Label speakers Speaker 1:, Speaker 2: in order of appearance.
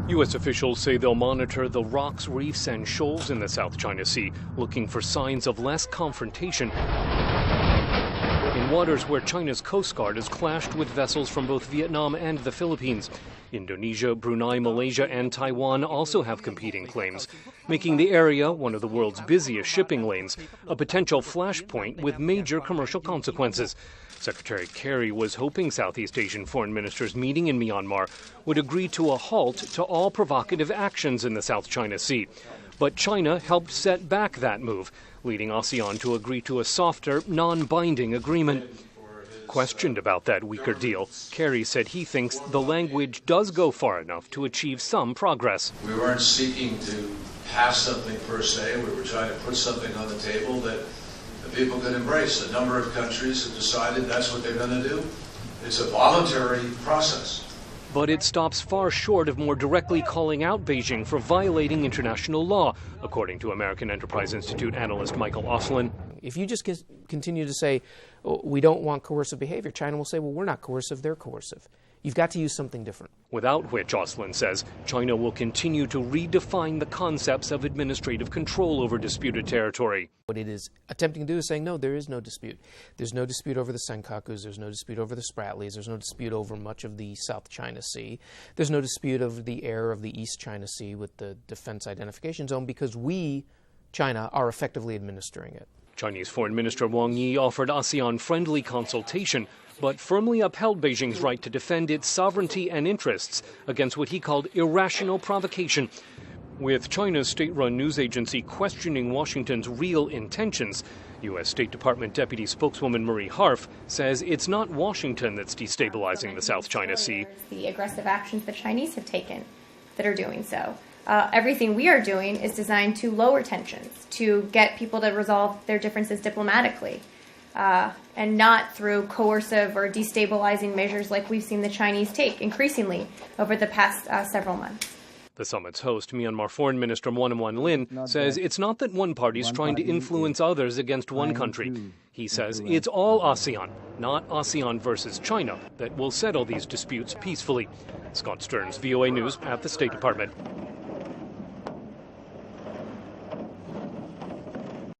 Speaker 1: U.S. officials say they'll monitor the rocks, reefs, and shoals in the South China Sea, looking for signs of less confrontation in waters where China's Coast Guard has clashed with vessels from both Vietnam and the Philippines. Indonesia, Brunei, Malaysia, and Taiwan also have competing claims, making the area one of the world's busiest shipping lanes, a potential flashpoint with major commercial consequences. Secretary Kerry was hoping Southeast Asian foreign ministers meeting in Myanmar would agree to a halt to all provocative actions in the South China Sea. But China helped set back that move, leading ASEAN to agree to a softer, non-binding agreement. Questioned about that weaker deal, Kerry said he thinks the language does go far enough to achieve some progress.
Speaker 2: We weren't seeking to pass something per se. We were trying to put something on the table that the people could embrace. A number of countries have decided that's what they're going to do. It's a voluntary process.
Speaker 1: But it stops far short of more directly calling out Beijing for violating international law, according to American Enterprise Institute analyst Michael Oslin.
Speaker 3: If you just continue to say, oh, we don't want coercive behavior, China will say, well, we're not coercive, they're coercive. You've got to use something different.
Speaker 1: Without which, Oslin says, China will continue to redefine the concepts of administrative control over disputed territory.
Speaker 3: What it is attempting to do is saying, no, there is no dispute. There's no dispute over the Senkakus, there's no dispute over the Spratlys, there's no dispute over much of the South China Sea, there's no dispute over the air of the East China Sea with the Defense Identification Zone because we, China, are effectively administering it.
Speaker 1: Chinese Foreign Minister Wang Yi offered ASEAN-friendly consultation, but firmly upheld Beijing's right to defend its sovereignty and interests against what he called irrational provocation. With China's state-run news agency questioning Washington's real intentions, U.S. State Department Deputy Spokeswoman Marie Harf says it's not Washington that's destabilizing the South China Sea.
Speaker 4: The aggressive actions the Chinese have taken that are doing so. Everything we are doing is designed to lower tensions, to get people to resolve their differences diplomatically, and not through coercive or destabilizing measures like we've seen the Chinese take increasingly over the past several months.
Speaker 1: The summit's host, Myanmar Foreign Minister Monawan Lin, says it's not that one party's trying to influence others against one country. He says it's all ASEAN, not ASEAN versus China, that will settle these disputes peacefully. Scott Stearns, VOA News at the State Department.